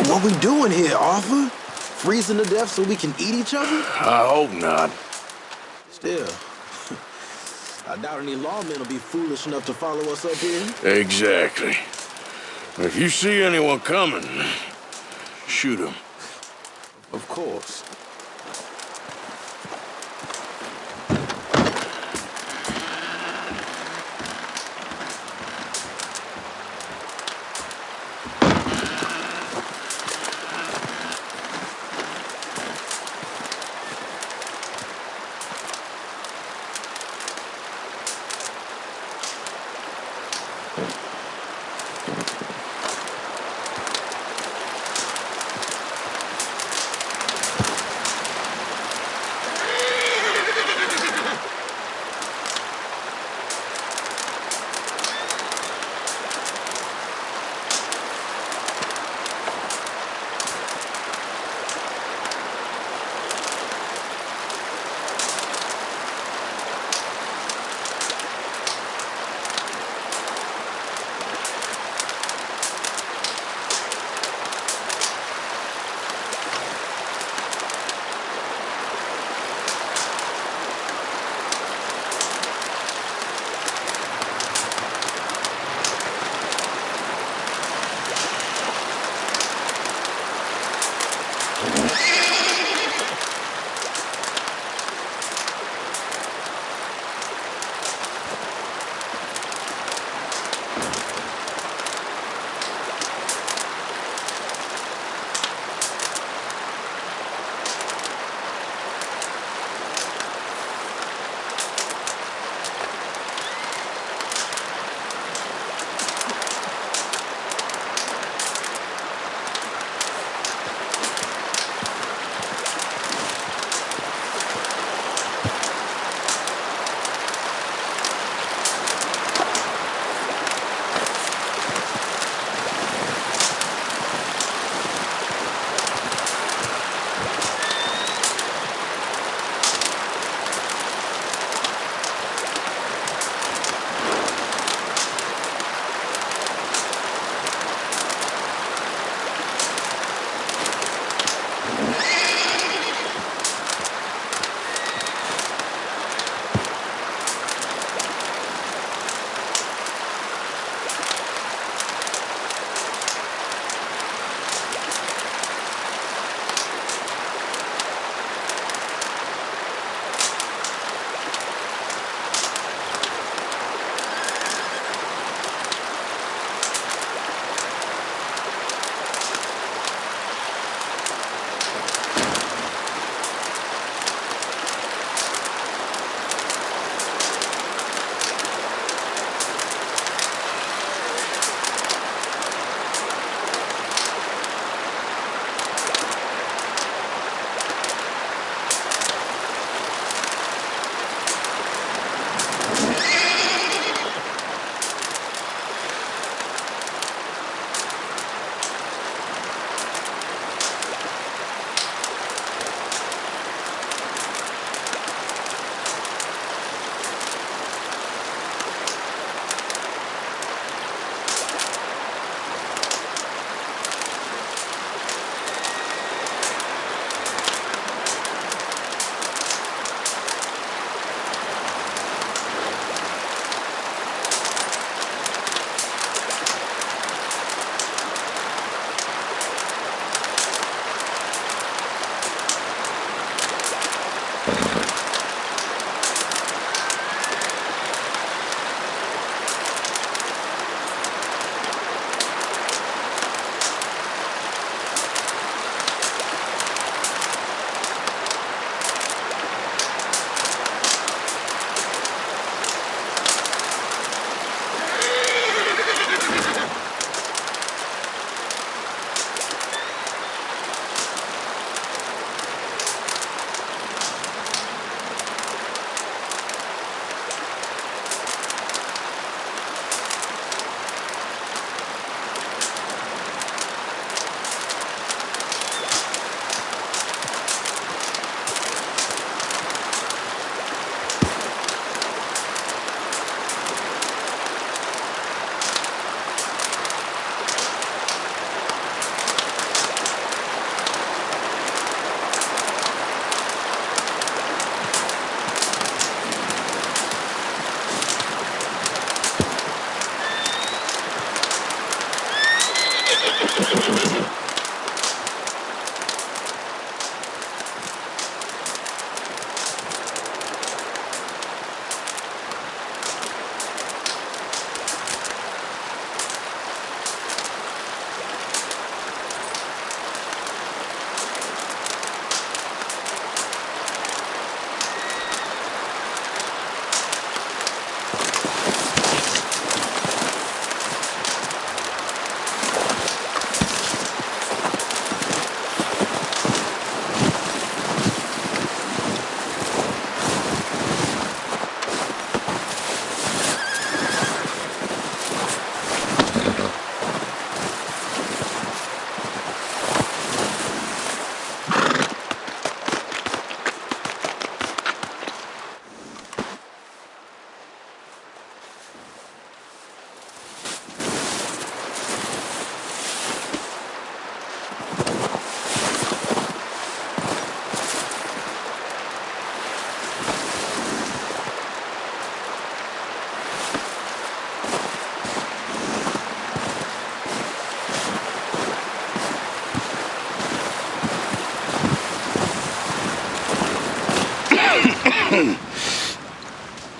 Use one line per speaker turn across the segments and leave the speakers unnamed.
What we doing here, Arthur? Freezing to death so we can eat each other?
I hope not.
Still, I doubt any lawmen will be foolish enough to follow us up here.
Exactly. If you see anyone coming, shoot them.
Of course.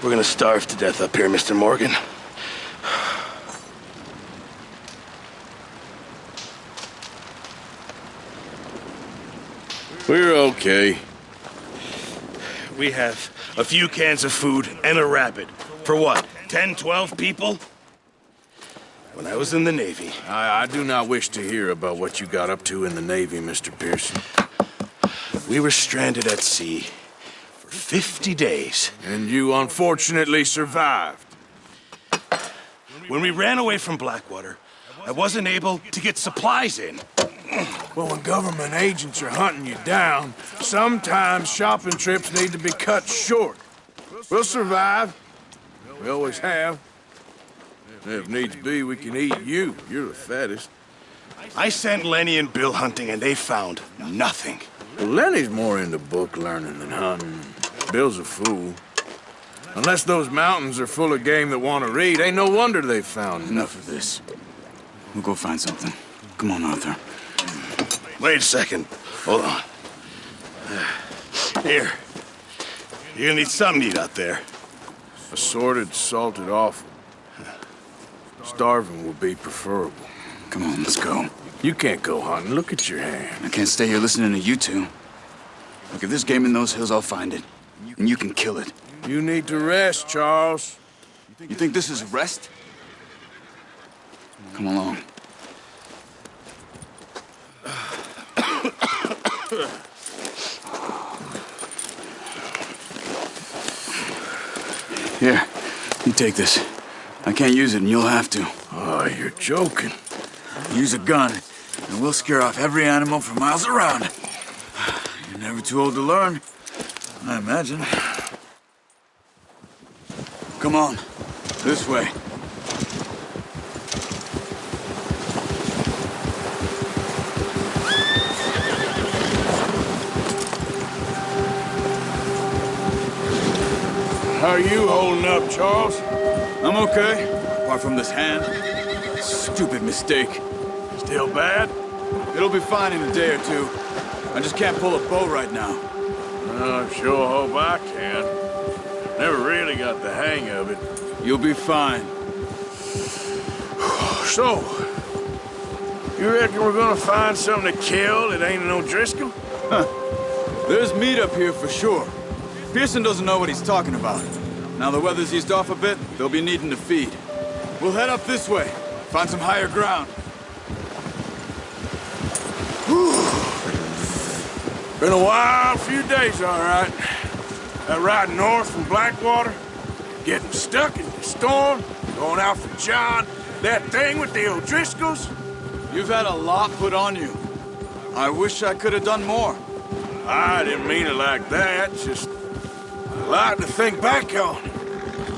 We're gonna starve to death up here, Mr. Morgan. We're okay. We have a few cans of food and a rabbit. For what, 10, 12 people? When I was in the Navy.
I do not wish to hear about what you got up to in the Navy, Mr. Pearson.
We were stranded at sea for 50 days.
And you unfortunately survived.
When we ran away from Blackwater, I wasn't able to get supplies in.
Well, when government agents are hunting you down, sometimes shopping trips need to be cut short. We'll survive. We always have. If needs be, we can eat you. You're the fattest.
I sent Lenny and Bill hunting, and they found nothing.
Well, Lenny's more into book learning than hunting. Bill's a fool. Unless those mountains are full of game that want to read, ain't no wonder they found
Enough of this. We'll go find something. Come on, Arthur.
Wait a second. Hold on. Here. You're gonna need something to eat out there.
assorted, salted offal. Starving would be preferable.
Come on, let's go.
You can't go hunting. Look at your hand.
I can't stay here listening to you two. Look, if there's game in those hills, I'll find it. And you can kill it.
You need to rest, Charles.
You think this is rest? Come along. Here, you take this. I can't use it, and you'll have to.
Oh, you're joking.
Use a gun, and we'll scare off every animal for miles around. You're never too old to learn, I imagine. Come on, this way.
How are you holding up, Charles?
I'm okay, apart from this hand. Stupid mistake.
Still bad?
It'll be fine in a day or two. I just can't pull a bow right now.
I sure hope I can. Never really got the hang of it.
You'll be fine.
So, you reckon we're gonna find something to kill that ain't no Driscoll?
There's meat up here for sure. Pearson doesn't know what he's talking about. Now the weather's eased off a bit, they'll be needing to feed. We'll head up this way, find some higher ground.
Been a wild few days, all right. That ride north from Blackwater, getting stuck in the storm, going out for John, that thing with the O'Driscolls.
You've had a lot put on you. I wish I could have done more.
I didn't mean it like that, just a lot to think back on.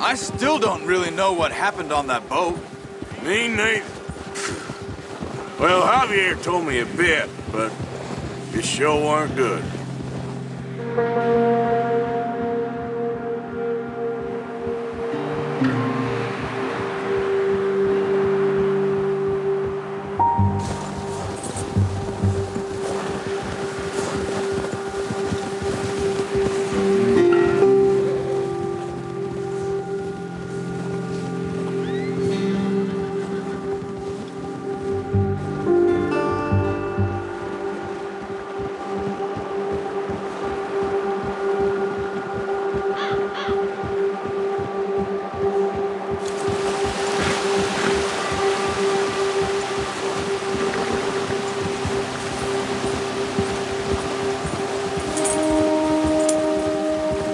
I still don't really know what happened on that boat.
Me neither. Well, Javier told me a bit, but it sure weren't good.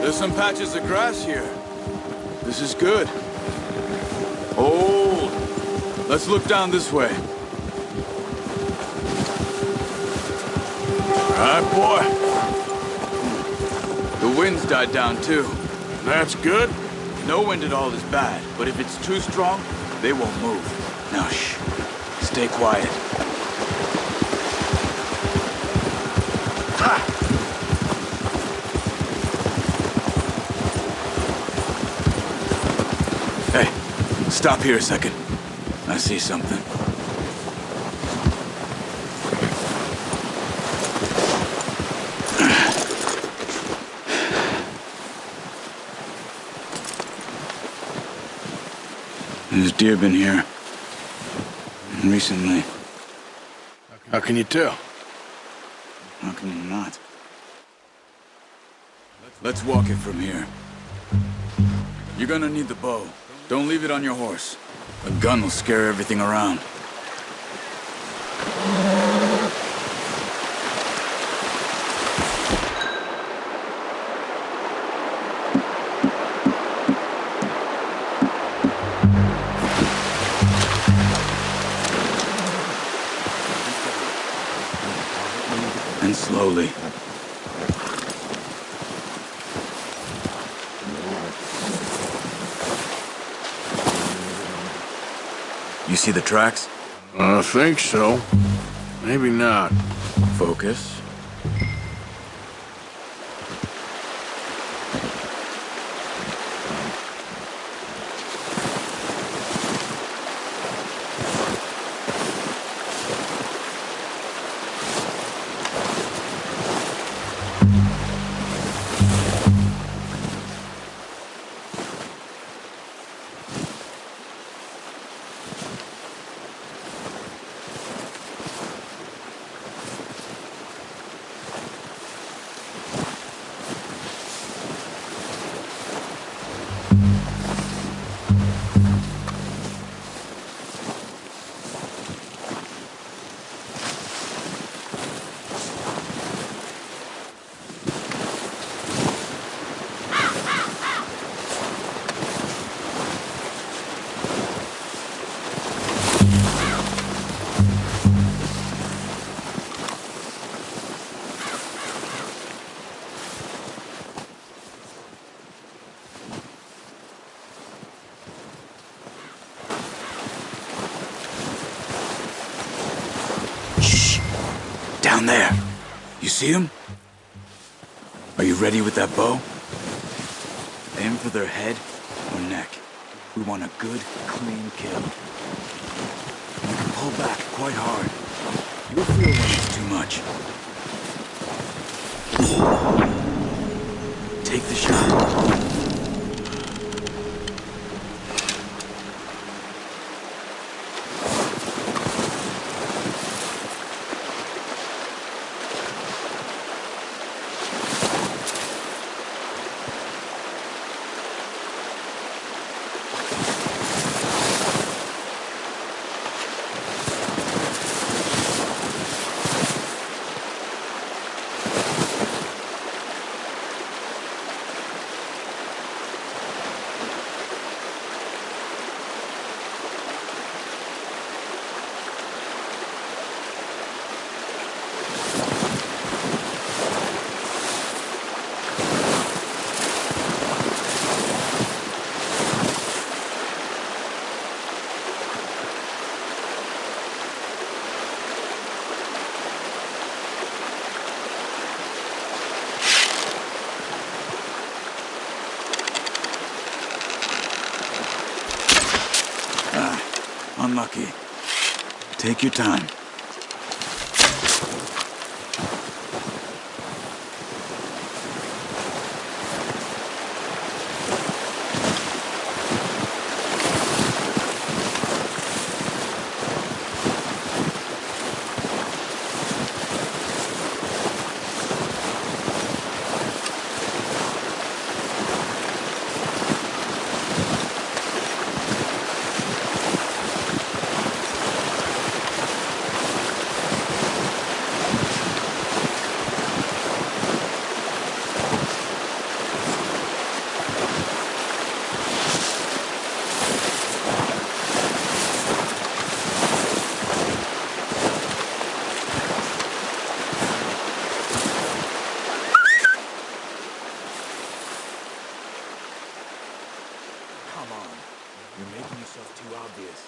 There's some patches of grass here. This is good. Oh, let's look down this way.
Right, boy.
The wind's died down too.
That's good.
No wind at all is bad, but if it's too strong, they won't move. Now, shh. Stay quiet. Ha! Hey, stop here a second. I see something. There's deer been here. Recently.
How can you tell?
How can you not? Let's walk it from here. You're gonna need the bow. Don't leave it on your horse. A gun will scare everything around. And slowly. You see the tracks?
I think so. Maybe not.
Focus. Down there. You see him? Are you ready with that bow? Aim for their head or neck. We want a good, clean kill. You can pull back quite hard. You'll feel when it's too much. Take the shot. Unlucky. Take your time. Come on. You're making yourself too obvious.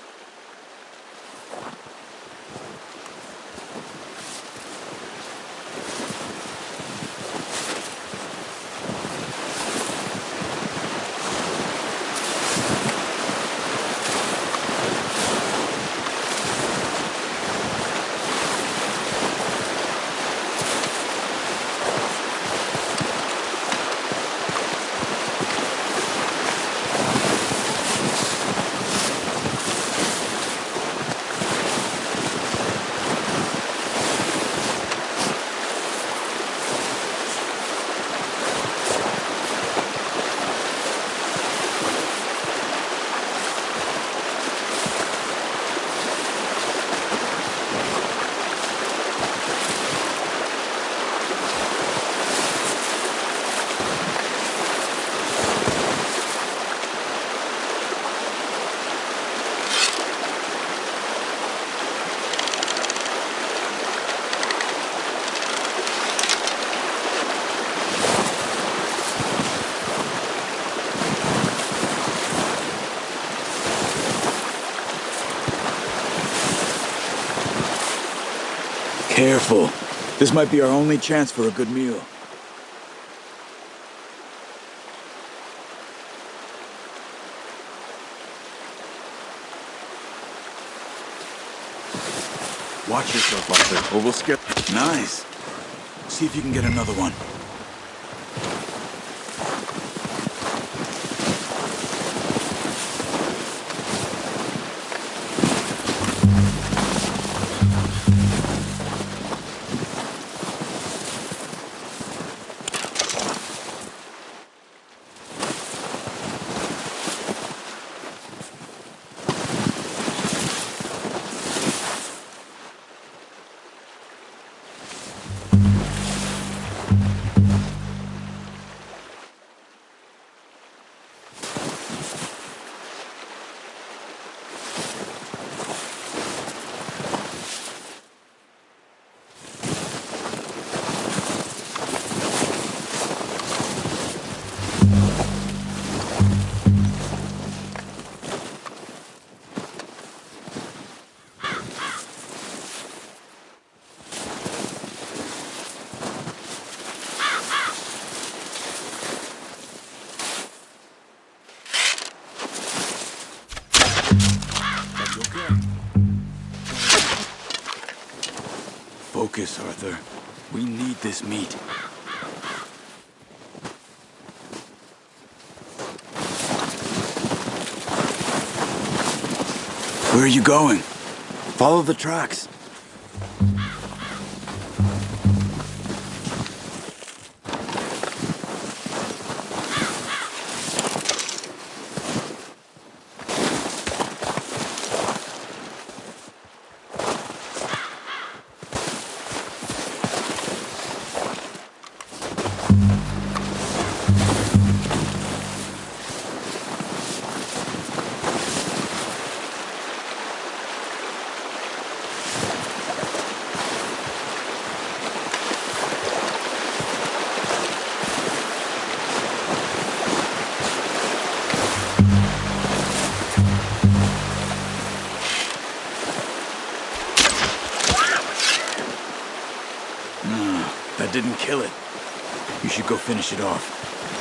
Careful. This might be our only chance for a good meal. Watch yourself, Arthur, or we'll skip. Nice. See if you can get another one. Focus, Arthur. We need this meat. Where are you going? Follow the tracks. That didn't kill it. You should go finish it off.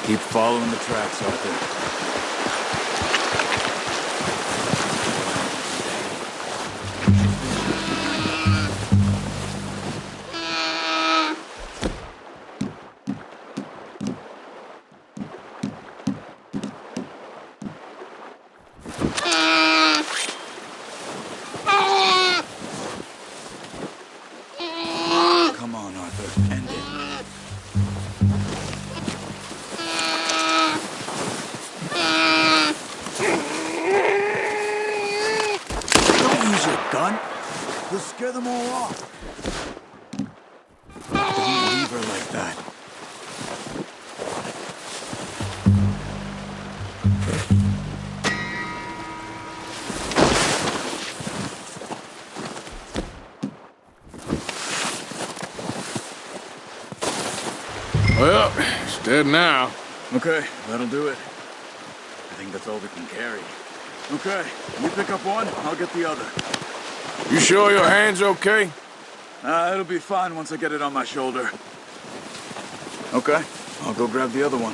Keep following the tracks, Arthur. Come on, Arthur. End it. Don't use your gun. You'll scare them all off. Don't leave her like that.
Well, it's dead now.
Okay, that'll do it. I think that's all we can carry. Okay, you pick up one, I'll get the other.
You sure your hand's okay?
It'll be fine once I get it on my shoulder. Okay, I'll go grab the other one.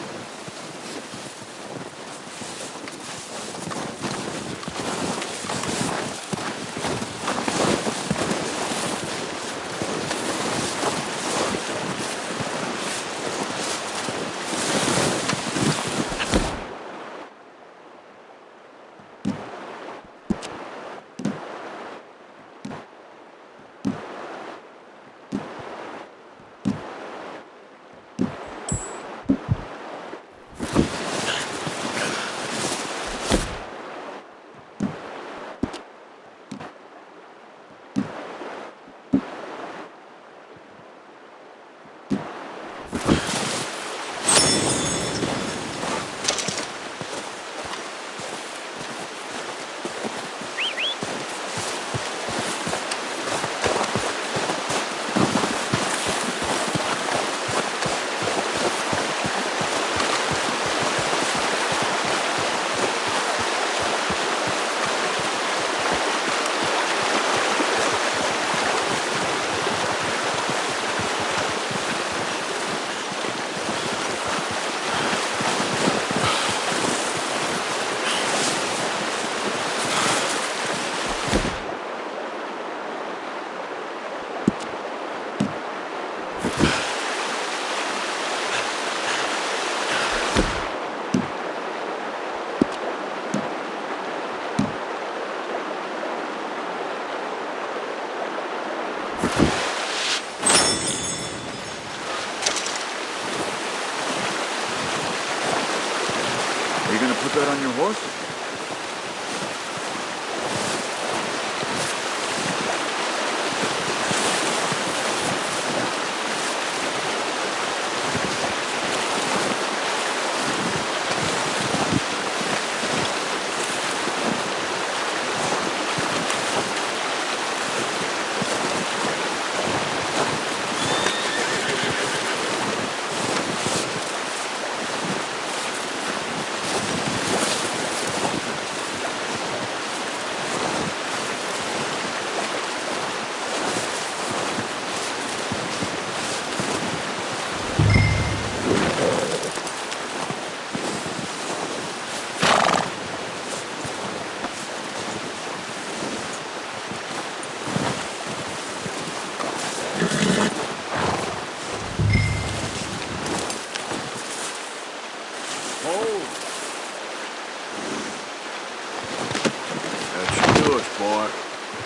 Are you gonna put that on your horse?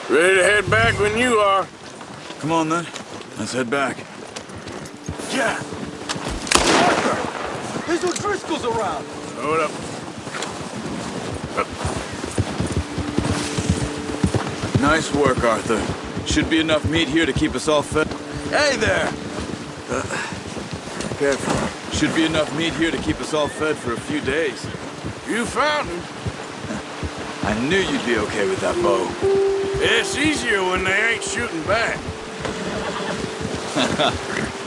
Ready to head back when you are.
Come on, then. Let's head back.
Yeah. Arthur! There's O'Driscolls around!
Hold up.
Nice work, Arthur. Should be enough meat here to keep us all fed.
Hey there!
Careful. Should be enough meat here to keep us all fed for a few days.
You found him.
I knew you'd be okay with that bow.
It's easier when they ain't shooting back.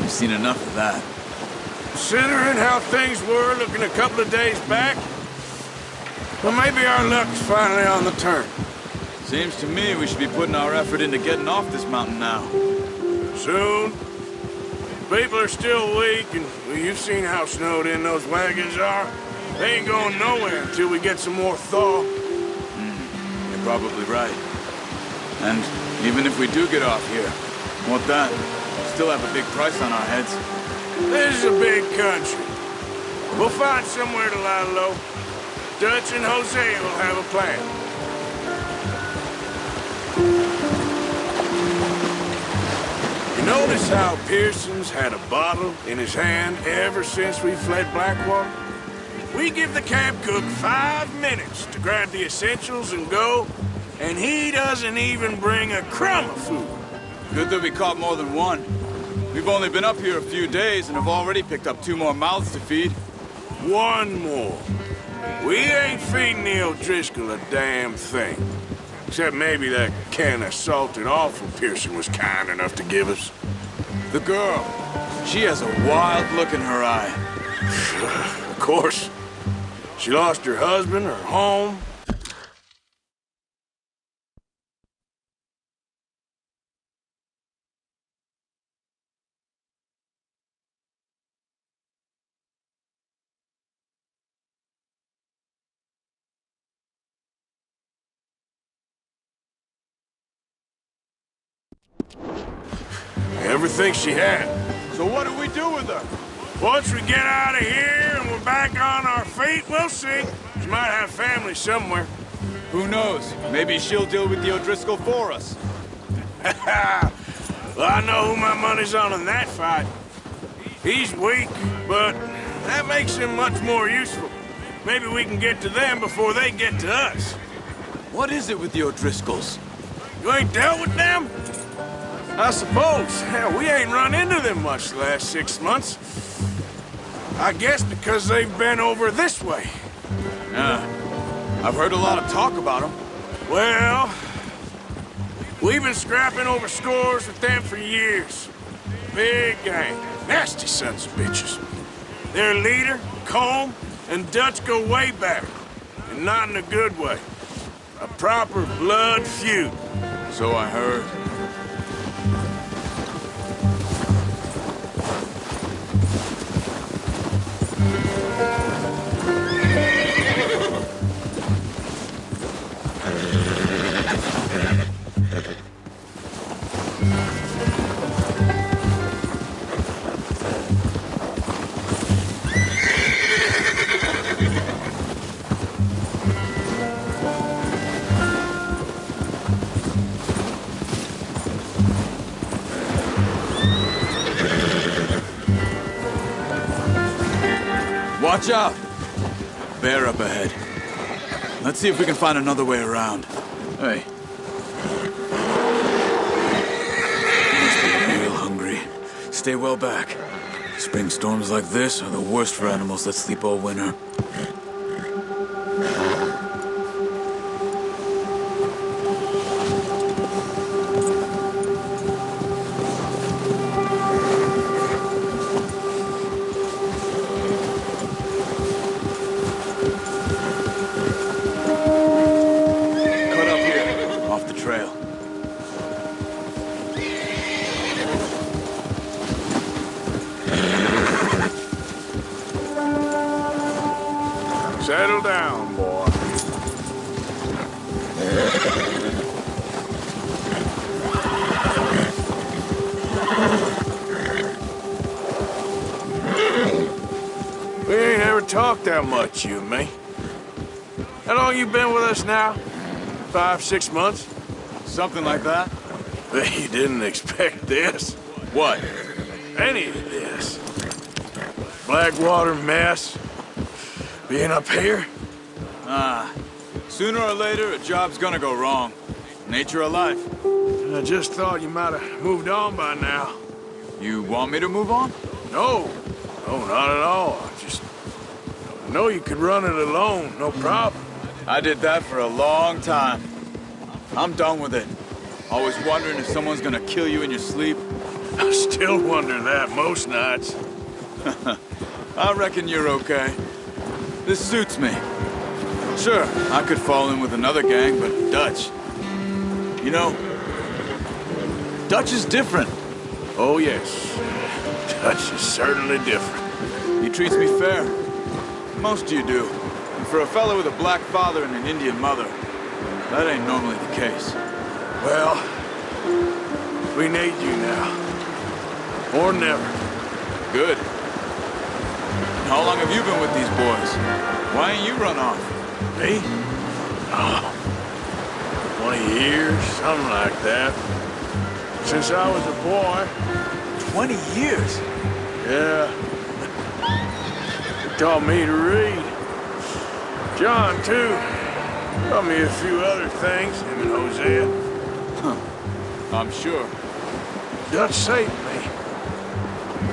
We've seen enough of that.
Considering how things were looking a couple of days back, well, maybe our luck's finally on the turn.
Seems to me we should be putting our effort into getting off this mountain now.
Soon. People are still weak, and well, you've seen how snowed in those wagons are. They ain't going nowhere until we get some more thaw.
You're probably right. And even if we do get off here, what then? Still have a big price on our heads.
This is a big country. We'll find somewhere to lie low. Dutch and Hosea will have a plan. You notice how Pearson's had a bottle in his hand ever since we fled Blackwater? We give the camp cook 5 minutes to grab the essentials and go, and he doesn't even bring a crumb of food.
Good that we caught more than one. We've only been up here a few days and have already picked up 2 more mouths to feed.
One more. We ain't feeding the O'Driscoll a damn thing. Except maybe that can of salted offal Pearson was kind enough to give us.
The girl, she has a wild look in her eye.
Of course. She lost her husband, her home. Everything she had.
So what do we do with her?
Once we get out of here and we're back on our feet, we'll see. She might have family somewhere.
Who knows? Maybe she'll deal with the O'Driscoll for us.
Well, I know who my money's on in that fight. He's weak, but that makes him much more useful. Maybe we can get to them before they get to us.
What is it with the O'Driscolls?
You ain't dealt with them? I suppose. Hell, we ain't run into them much the last 6 months. I guess because they've been over this way.
Yeah. I've heard a lot of talk about them.
Well, we've been scrapping over scores with them for years. Big gang. Nasty sons of bitches. Their leader, Colm, and Dutch go way back. And not in a good way. A proper blood feud.
So I heard. Watch out! bear up ahead. Let's see if we can find another way around. Hey. You must be real hungry. Stay well back. Spring storms like this are the worst for animals that sleep all winter. Cut up here, off the trail.
Settle down, boy. We ain't ever talked that much, you and me. How long you been with us now? 5, 6 months?
Something like that?
Bet you didn't expect this.
What?
Any of this. Blackwater mess. Being up here?
Sooner or later, a job's gonna go wrong. Nature of life.
I just thought you might have moved on by now.
You want me to move on?
No. No, not at all. I know you could run it alone, no problem.
I did that for a long time. I'm done with it. Always wondering if someone's gonna kill you in your sleep.
I still wonder that most nights.
I reckon you're okay. This suits me. Sure, I could fall in with another gang, but Dutch... You know, Dutch is different.
Oh, yes. Dutch is certainly different.
He treats me fair. Most of you do. And for a fellow with a black father and an Indian mother, that ain't normally the case.
Well, we need you now. Or never.
Good. How long have you been with these boys? Why ain't you run off?
Me? Oh, 20 years, something like that. Since I was a boy.
20 years?
Yeah. They taught me to read. John, too. Taught me a few other things, him and Hosea.
I'm sure.
Dutch saved me.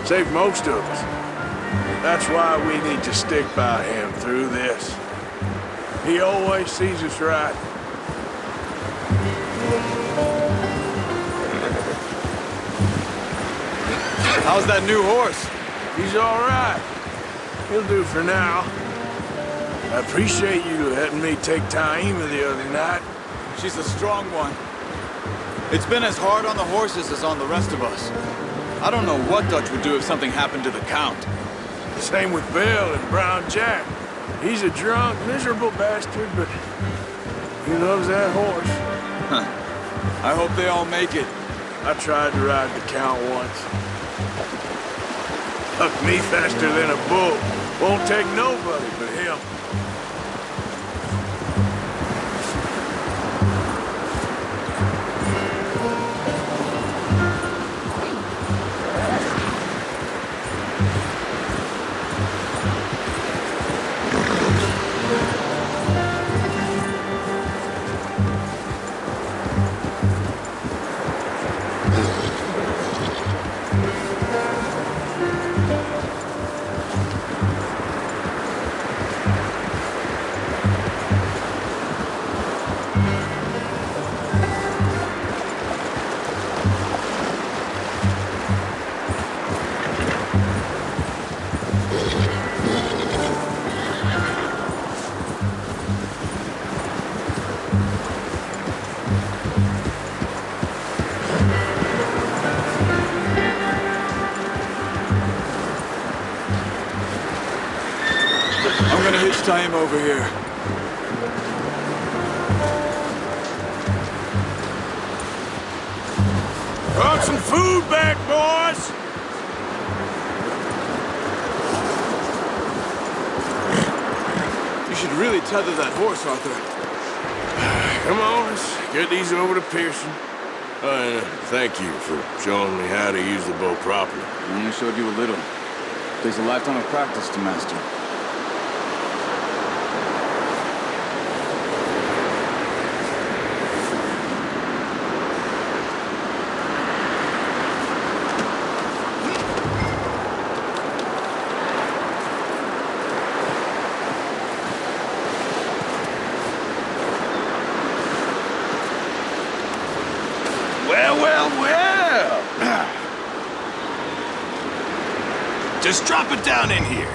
Saved most of us. That's why we need to stick by him through this. He always sees us right.
How's that new horse?
He's all right. He'll do for now. I appreciate you letting me take Taima the other night.
She's a strong one. It's been as hard on the horses as on the rest of us. I don't know what Dutch would do if something happened to the Count.
Same with Bill and Brown Jack. He's a drunk, miserable bastard, but he loves that horse.
I hope they all make it.
I tried to ride the Count once. Hucked me faster than a bull. Won't take nobody but him.
I'm gonna hitch Taima over here.
Brought some food back, boys!
You should really tether that horse, Arthur.
Come on, let's get these over to Pearson. Thank you for showing me how to use the bow properly.
I only showed you a little. Takes a lifetime of practice to master.
Just drop it down in here.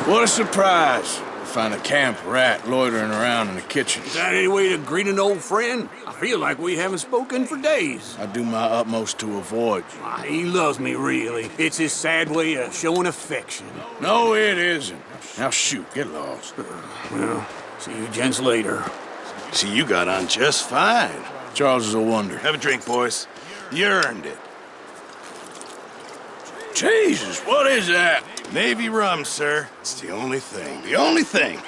What a surprise. Find a camp rat loitering around in the kitchen.
Is that any way to greet an old friend? I feel like we haven't spoken for days.
I do my utmost to avoid you.
He loves me, really. It's his sad way of showing affection.
No, it isn't. Now shoot, get lost.
Well, see you gents later.
See, you got on just fine.
Charles is a wonder.
Have a drink, boys. You earned it.
Jesus, what is that?
Navy rum, sir. It's the only thing. The only thing.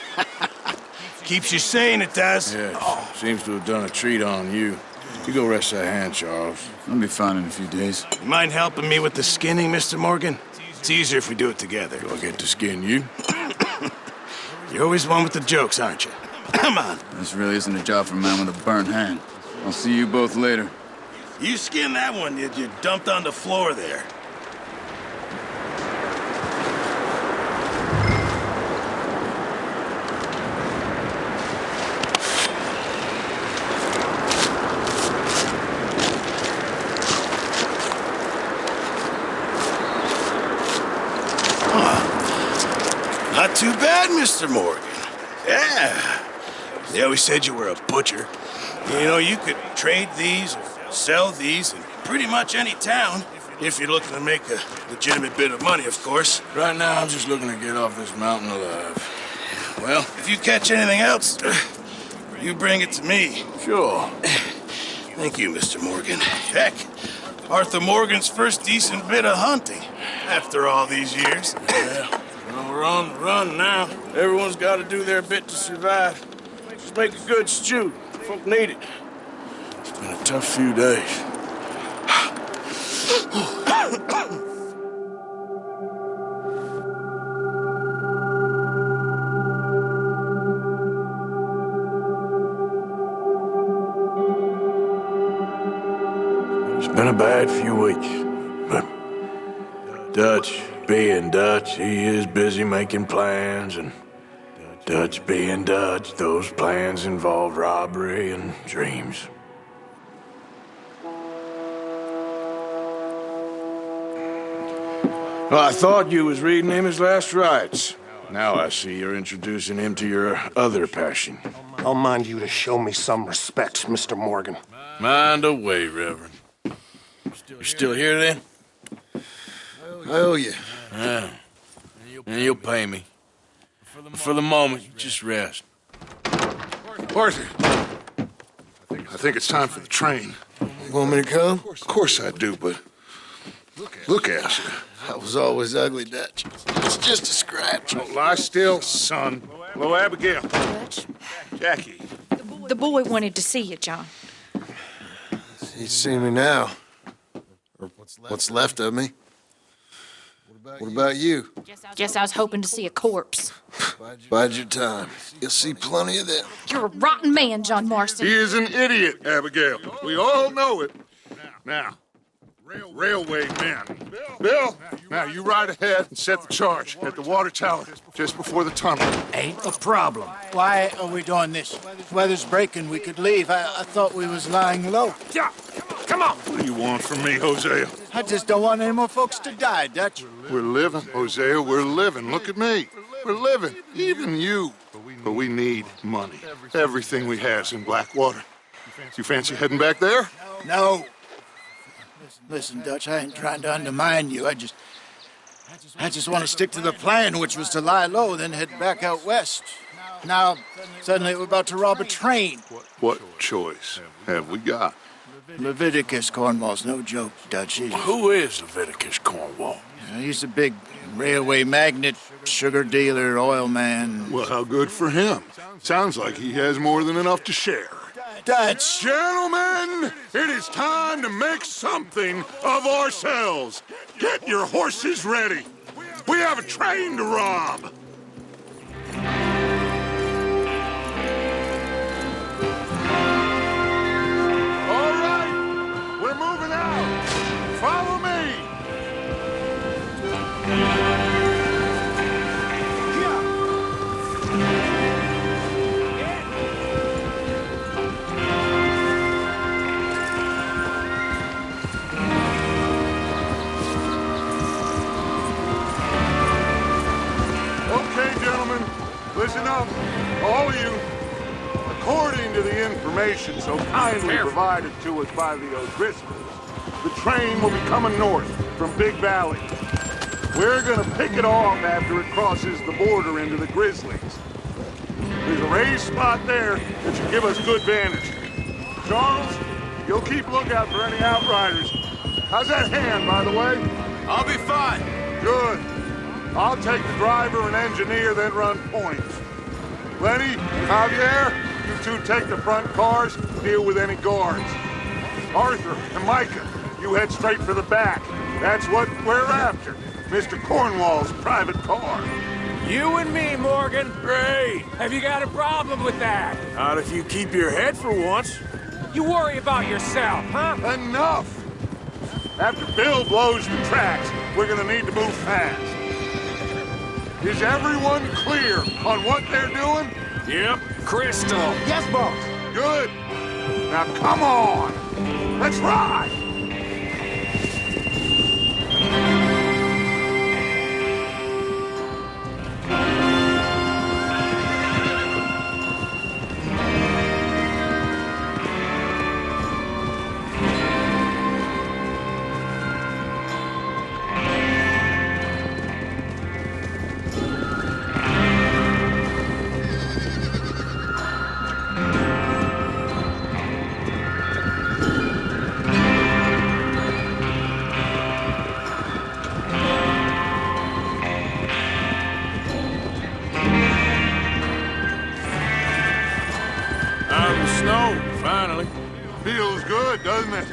Keeps you sane, it does.
Yeah, seems to have done a treat on you. You go rest that hand, Charles.
I'll be fine in a few days.
You mind helping me with the skinning, Mr. Morgan? It's easier if we do it together.
Do I get to skin you?
You're always one with the jokes, aren't you? Come on.
This really isn't a job for a man with a burnt hand. I'll see you both later.
You skinned that one you dumped on the floor there. Not too bad, Mr. Morgan. Yeah. They always said you were a butcher. You know, you could trade these or sell these in pretty much any town, if you're looking to make a legitimate bit of money, of course.
Right now, I'm just looking to get off this mountain alive.
Well, if you catch anything else, you bring it to me.
Sure.
Thank you, Mr. Morgan. Heck, Arthur Morgan's first decent bit of hunting after all these years.
Yeah. Well, we're on the run now. Everyone's got to do their bit to survive. Just make a good stew. Folk need it. It's been a tough few days. It's been a bad few weeks, but Dutch being Dutch, he is busy making plans, and Dutch being Dutch, those plans involve robbery and dreams. Well, I thought you was reading him his last rites. Now I see you're introducing him to your other passion.
I'll mind you to show me some respect, Mr. Morgan.
Mind away, Reverend. You still here, then?
I owe you.
Yeah. And you'll pay me. For the moment, you just rest.
Arthur, I think it's time for the train.
You want me to come?
Of course I do, but look at you.
That was always ugly, Dutch. It's just a scratch.
Don't lie still, son. Hello, Abigail. Jackie.
The boy wanted to see you, John.
He's seen me now. Or what's left of me. What about you?
Guess I was hoping to see a corpse.
Bide your time. You'll see plenty of them.
You're a rotten man, John Marston.
He is an idiot, Abigail. We all know it. Now, railway men. Bill, now you ride ahead and set the charge at the water tower just before the tunnel.
Ain't a problem. Why are we doing this? Weather's breaking. We could leave. I thought we was lying low.
Yeah, come on. What do you want from me, Hosea?
I just don't want any more folks to die, Dutch.
We're living, Hosea. We're living. Look at me. We're living. Even you. But we need money. Everything we have's in Blackwater. You fancy heading back there?
No. Listen, Dutch, I ain't trying to undermine you. I just want to stick to the plan, which was to lie low, then head back out west. Now, suddenly we're about to rob a train.
What choice have we got?
Leviticus Cornwall's no joke, Dutch.
Who is Leviticus Cornwall?
He's a big railway magnate, sugar dealer, oil man.
Well, how good for him. Sounds like he has more than enough to share.
Dutch!
Gentlemen, it is time to make something of ourselves. Get your horses ready. We have a train to rob. All right, we're moving out. Follow me. gentlemen, listen up, all of you. According to the information so kindly provided to us by the O'Driscolls, the train will be coming north from Big Valley. We're gonna pick it off after it crosses the border into the Grizzlies. There's a raised spot there that should give us good vantage. Charles, you'll keep lookout for any outriders. How's that hand, by the way?
I'll be fine.
Good. I'll take the driver and engineer, then run points. Lenny, Javier, you two take the front cars, deal with any guards. Arthur and Micah, you head straight for the back. That's what we're after. Mr. Cornwall's private car.
You and me, Morgan.
Great. Have you got a problem with that?
Not if you keep your head for once.
You worry about yourself, huh?
Enough! After Bill blows the tracks, we're gonna need to move fast. Is everyone clear on what they're doing?
Yep.
Crystal.
Yes, boss.
Good. Now come on. Let's ride.
Out in the snow, finally.
Feels good, doesn't it?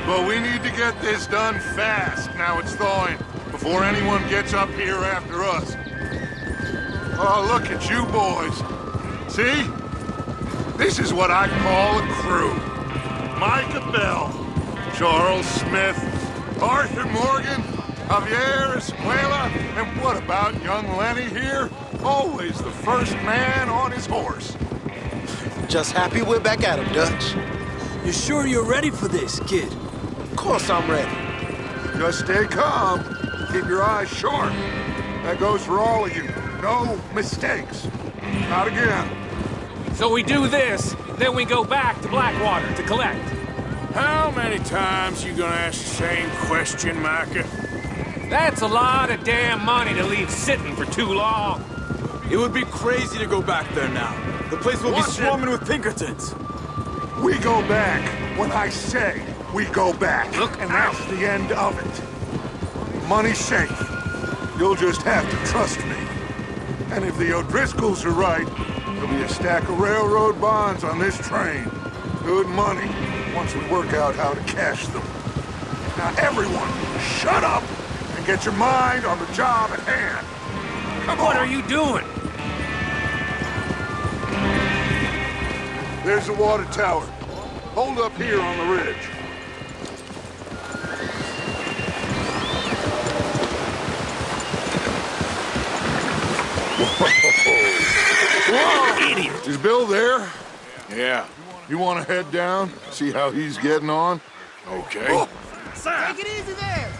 But we need to get this done fast, now it's thawing, before anyone gets up here after us. Oh, look at you boys. See? This is what I call a crew. Micah Bell, Charles Smith, Arthur Morgan, Javier Escuela, and what about young Lenny here? Always the first man on his horse.
Just happy we're back at him, Dutch.
You sure you're ready for this, kid?
Of course I'm ready.
Just stay calm. Keep your eyes sharp. That goes for all of you. No mistakes. Not again.
So we do this, then we go back to Blackwater to collect.
How many times you gonna ask the same question, Micah?
That's a lot of damn money to leave sitting for too long.
It would be crazy to go back there now. The place will be
Watch it.
swarming with Pinkertons.
We go back when I say we go back.
Look
and
out.
that's the end of it. Money's safe. You'll just have to trust me. And if the O'Driscolls are right, there'll be a stack of railroad bonds on this train. Good money, once we work out how to cash them. Now everyone, shut up and get your mind on the job at hand. Come on.
What are you doing?
There's the water tower. Hold up here on the ridge.
Whoa, idiot!
Is Bill there?
Yeah.
You want to head down, see how he's getting on?
Okay.
Oh.
Take it easy there.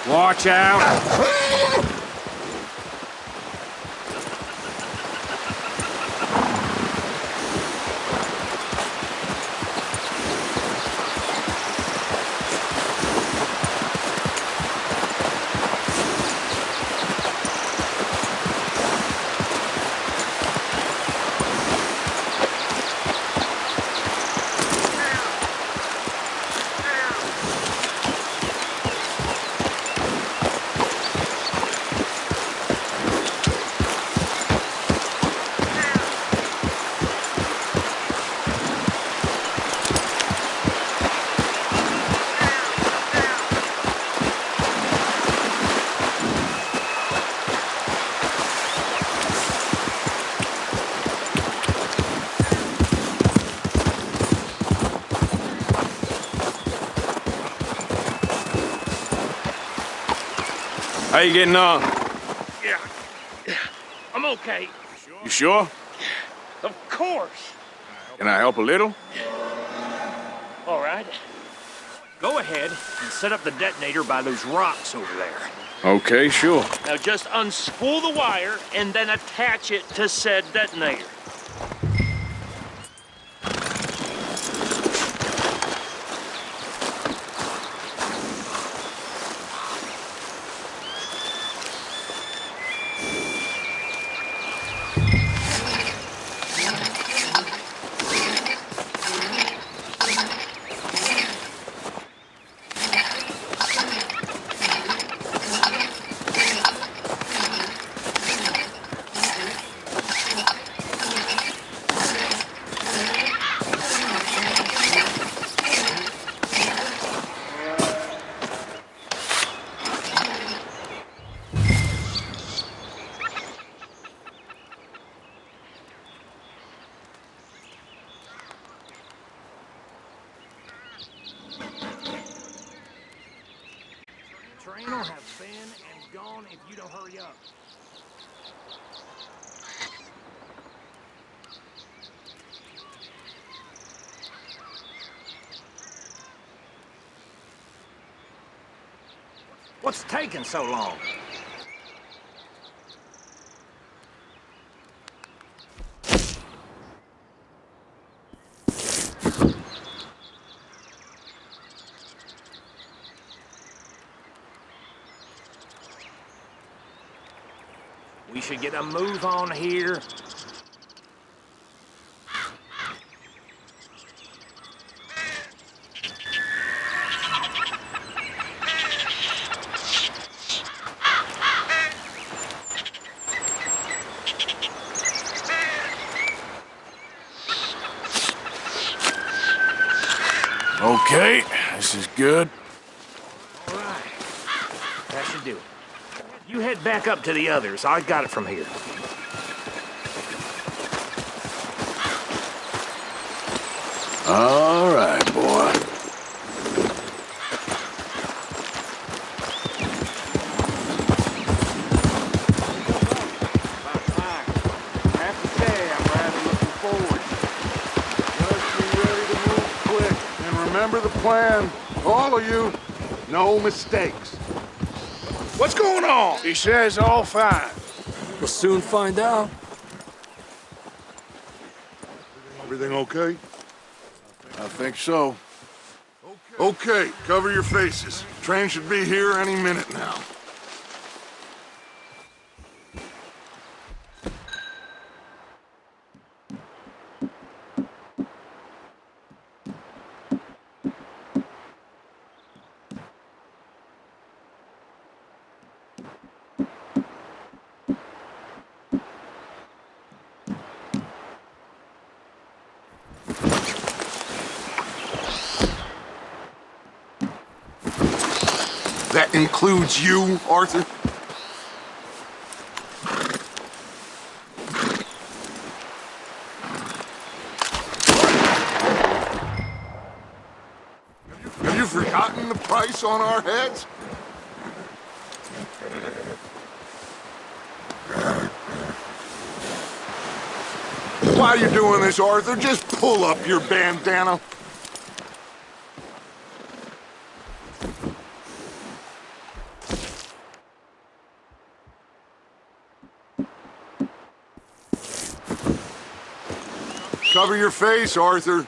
Watch out!
How you getting on?
Yeah, I'm okay.
You sure?
Of course.
Can I help a little?
All right.
Go ahead and set up the detonator by those rocks over there.
Okay, sure.
Now just unspool the wire and then attach it to said detonator. Train will have been and gone if you don't hurry up. What's taking so long? We should get a move on here.
Okay, this is good.
All right. That should do it. You head back up to the others. I got it from here.
All right, boy.
Have to say, I'm rather looking forward. Just be ready to move quick. And remember the plan. All of you, no mistakes.
What's going on? He says all fine.
We'll soon find out.
Everything okay?
I think so.
Okay, cover your faces. Train should be here any minute now. That includes you, Arthur? Have you forgotten the price on our heads? Why are you doing this, Arthur? Just pull up your bandana. Cover your face, Arthur.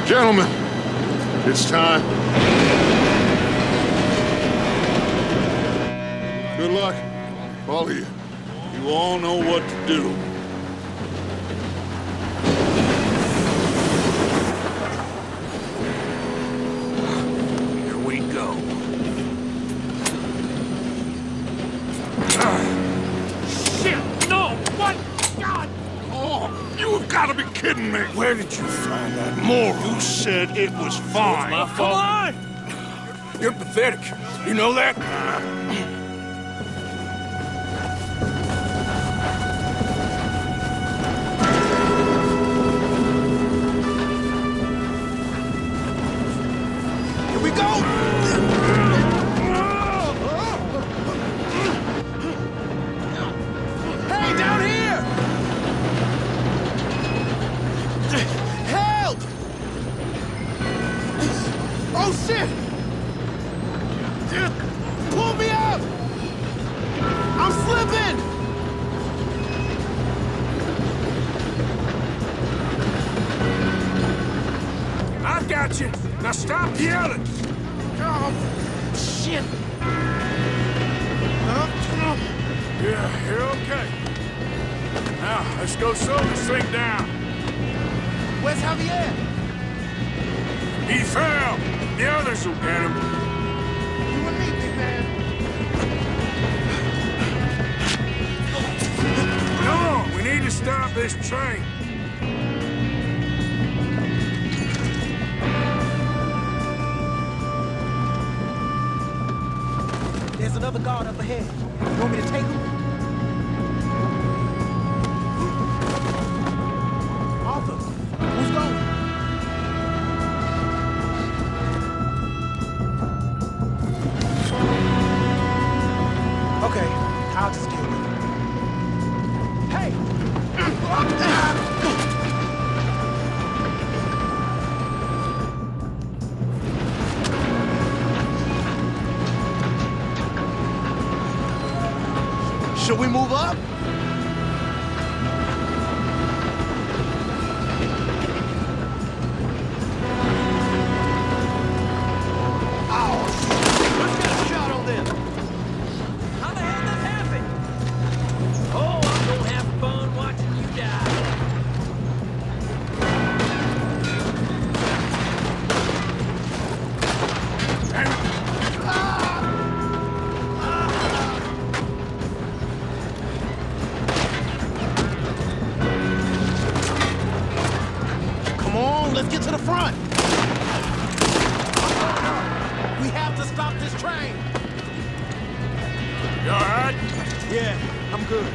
Gentlemen, it's time. Good luck, all of you. You all know what to do.
Here we go.
Shit! No! What? God!
Oh, you've got to be kidding me.
Where did you find that moron?
You said it was fine.
Come on! You're pathetic. You know that?
Here we go! Hey, down here! Help! Oh, shit! Pull me up! I'm slipping!
I got you. Now stop yelling.
Oh, shit!
Yeah, you're okay. Now, let's go slow this thing down.
Where's Javier?
He fell. The others will get him.
You and me, big man.
Come on, we need to stop this train.
There's another guard up ahead. You want me to take him? Arthur, who's going? Okay, I'll just deal with it. Hey! Should we move up? Let's get a shot on them.
How the hell did this happen? Oh, I'm gonna have fun watching you die.
Come on, let's get to the front. We have to stop this train.
You all right?
Yeah, I'm good.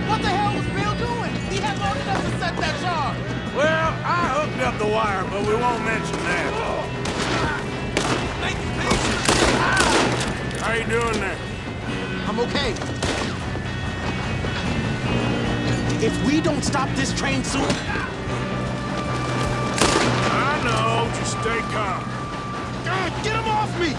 What the hell was Bill doing? He had long enough to set that charge.
Well, I hooked up the wire, but we won't mention that. How you doing there?
I'm okay. If we don't stop this train soon...
I know, just stay calm.
God, get him off me!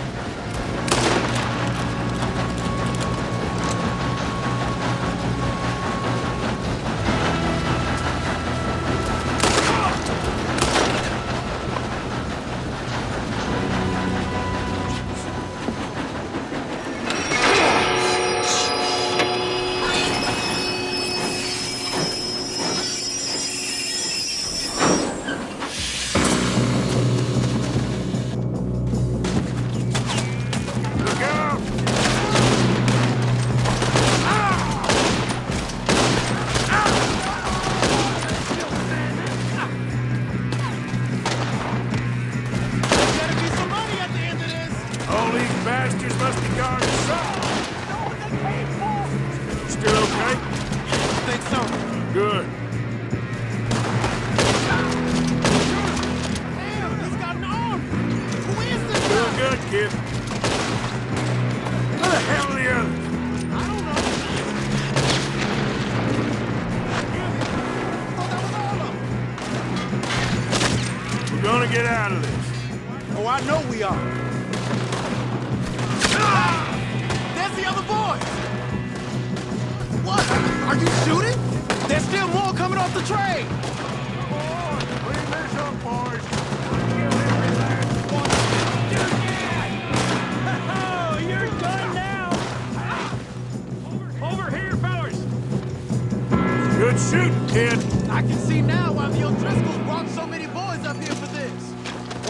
bastards must be guarding something. Still okay?
I think so.
Good.
Damn, he's got an arm. Who is this
Doing
guy?
good, kid. Where the hell are the others?
I don't know. Oh, that was all of them.
We're gonna get out of this.
Oh, I know we are. Ah! There's the other boys. What? Are you shooting? There's still more coming off the train.
Clean this up, boys.
Oh, you're done now. Over here, fellas.
Good shooting, kid.
I can see now why the O'Driscolls brought so many boys up here for this.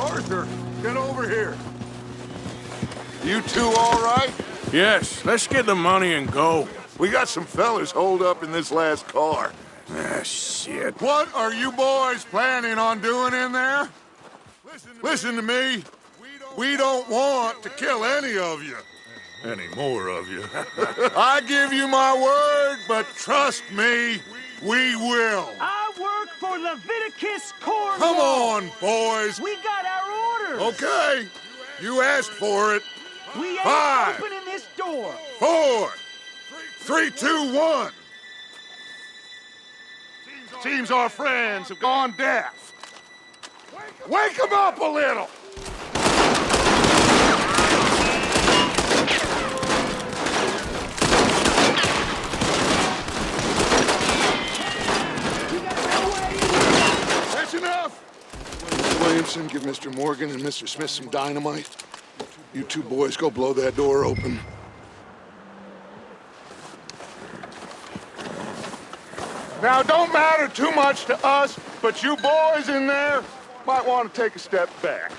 Arthur, get over here. You two all right?
Yes, let's get the money and go.
We got some fellas holed up in this last car.
Ah, shit.
What are you boys planning on doing in there? Listen to me. We don't want to kill any of you. Any more of you. I give you my word, but trust me, we will.
I work for Leviticus Corps.
Come on, boys.
We got our orders.
Okay, you asked for it.
We ain't
5,
opening this door.
4, 3, 2, 1. Seems our friends have gone deaf. Wake them up a little. That's enough. Mr. Williamson, give Mr. Morgan and Mr. Smith some dynamite. You two boys go blow that door open. Now, don't matter too much to us, but you boys in there might want to take a step back.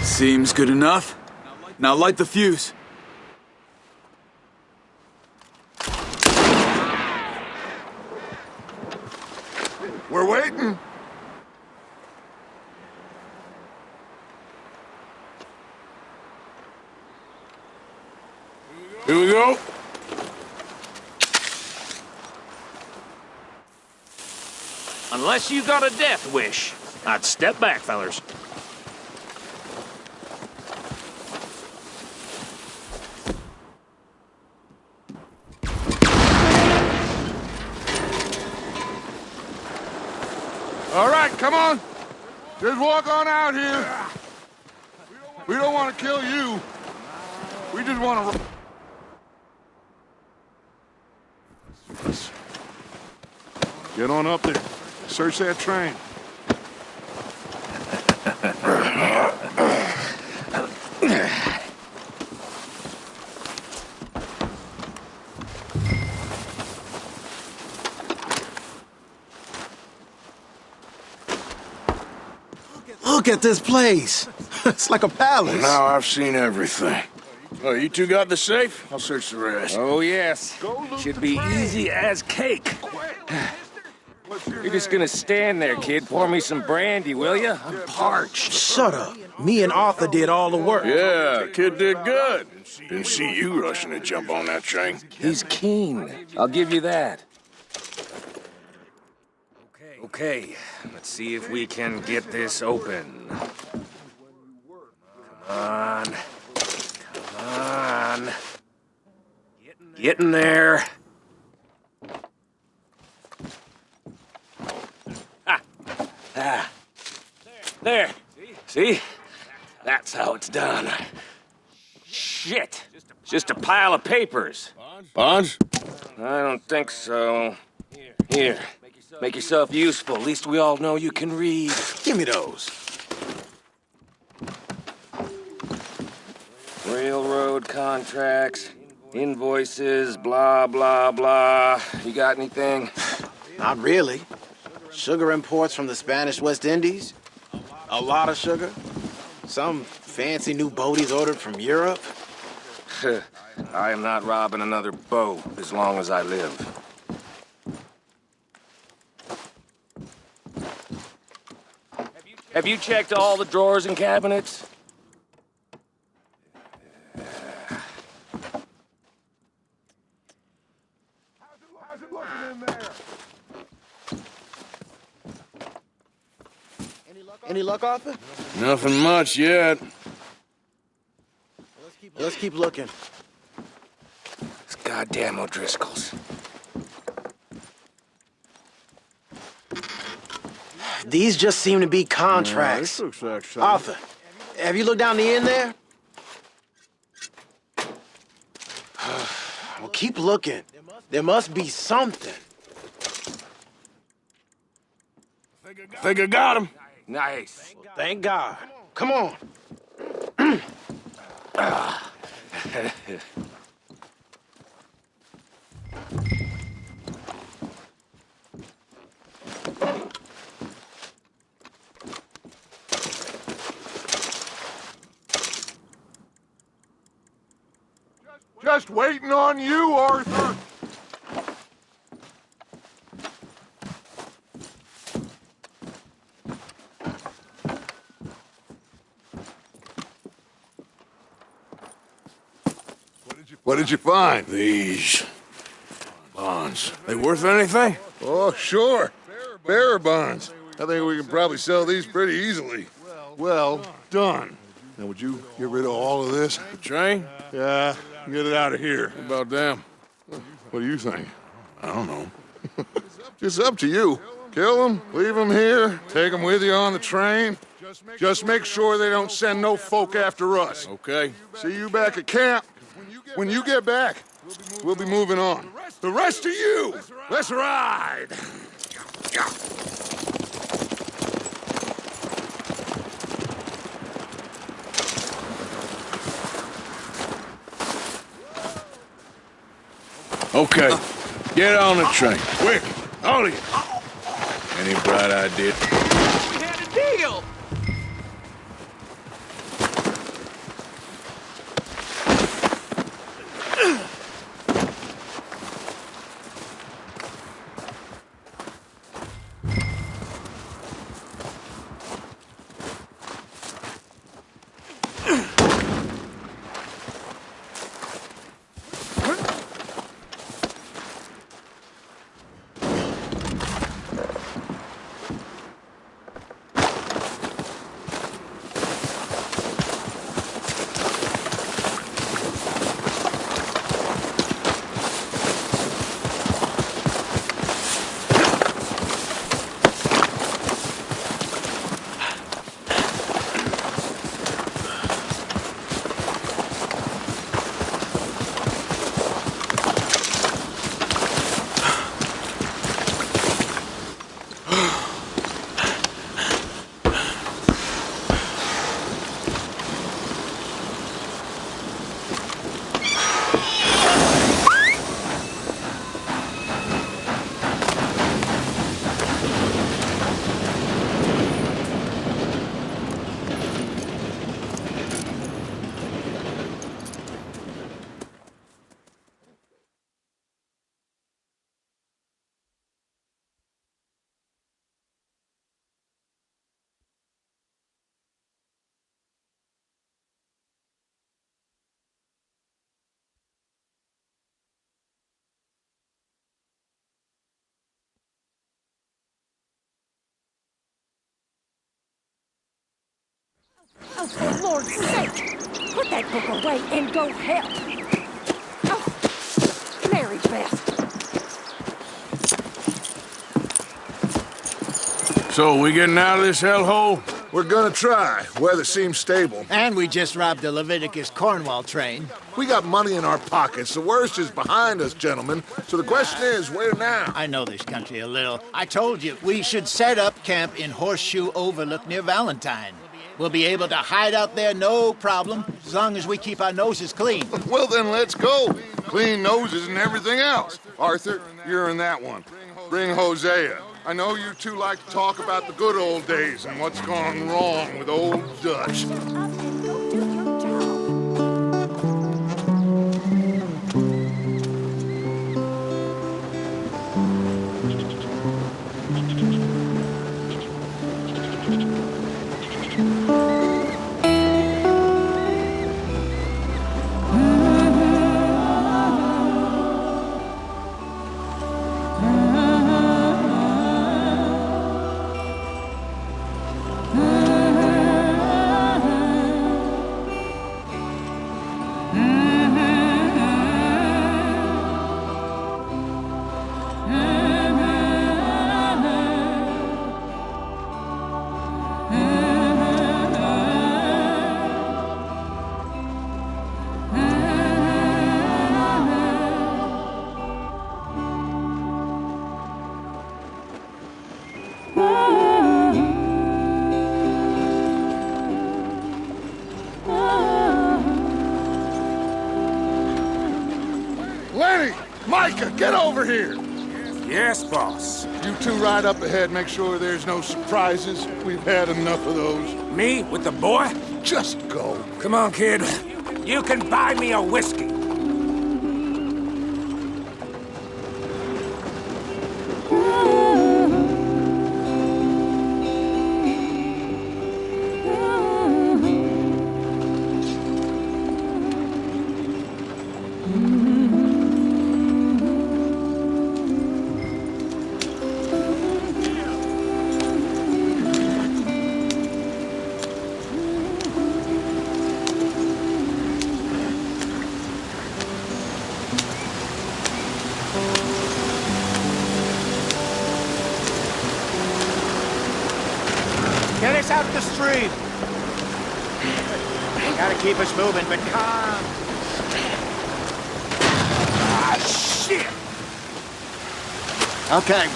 Seems good enough. Now light the fuse.
We're waiting.
Here we go.
Unless you got a death wish, I'd step back, fellers.
All right, come on. Just walk on out here. We don't want to kill you. We just want to... Get on up there. Search that train.
Look at this place. It's like a palace.
Now I've seen everything. Oh, you two got the safe? I'll search the rest.
Oh, yes. Should be easy as cake. You're just gonna stand there, kid. Pour me some brandy, will you? I'm parched.
Shut up. Me and Arthur did all the work.
Yeah, kid did good. Didn't see you rushing to jump on that train.
He's keen. I'll give you that. Okay, let's see if we can get this open. Come on. Come on. Get in there. Ah. There. See? That's how it's done. Shit. Just a pile of papers.
Bonds?
I don't think so. Here. Make yourself useful. At least we all know you can read.
Give me those.
Railroad contracts, invoices, blah, blah, blah. You got anything?
Not really. Sugar imports from the Spanish West Indies. A lot of sugar. Some fancy new boat he's ordered from Europe.
I am not robbing another boat as long as I live. Have you checked all the drawers and cabinets?
Any luck, Arthur?
Nothing much yet.
Let's keep looking.
It's goddamn O'Driscoll's.
These just seem to be contracts.
This looks like something.
Arthur, have you looked down the end there? Well, keep looking. There must be something.
Think I got him.
Nice.
Thank God. Come on.
Just waiting on you, Arthur. What did you find?
These bonds. They worth anything?
Oh, sure. Bearer bonds. I think we can probably sell these pretty easily. Well done. Now, would you get rid of all of this?
The train?
Yeah, get it out of here.
What about them?
What do you think? I don't know. It's up to you. Kill them, leave them here, take them with you on the train. Just make sure they don't send no folk after us.
Okay.
See you back at camp. When you get back, we'll be moving on. The rest of you, let's ride!
Okay. Get on the train. Quick. All of you. Any bright idea?
We had a deal!
Oh, for Lord's sake! Put that book away and go help! Oh, Mary Beth.
So, we getting out of this hellhole?
We're gonna try. Weather seems stable.
And we just robbed the Leviticus Cornwall train.
We got money in our pockets. The worst is behind us, gentlemen. So the question is, where now?
I know this country a little. I told you, we should set up camp in Horseshoe Overlook near Valentine. We'll be able to hide out there, no problem, as long as we keep our noses clean.
Well, then let's go. Clean noses and everything else. Arthur, you're in that one. Bring Hosea. I know you two like to talk about the good old days and what's gone wrong with old Dutch. Lenny! Micah, get over here!
Yes, boss.
You two ride up ahead, make sure there's no surprises. We've had enough of those.
Me with the boy?
Just go.
Come on, kid. You can buy me a whiskey.
Get us out the stream. Gotta keep us moving, but calm.
Ah, shit!
Okay,